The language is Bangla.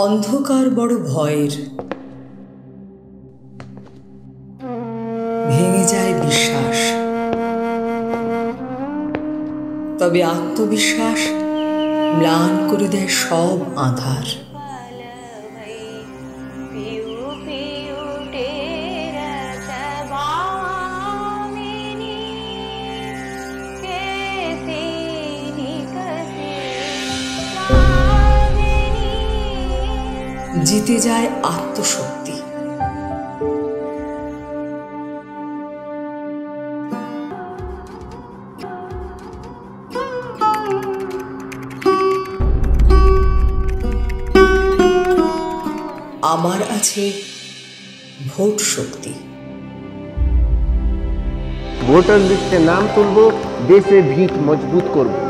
অন্ধকার বড় ভয়ের, ভেঙে যায় বিশ্বাস, তবে আত্মবিশ্বাস ম্লান করে দেয় সব আঁধার। জিতে যায় আত্মশক্তি। আমার আছে ভোট শক্তি। ভোটার লিস্টে নাম তুলব, দেশে ভিত মজবুত করব।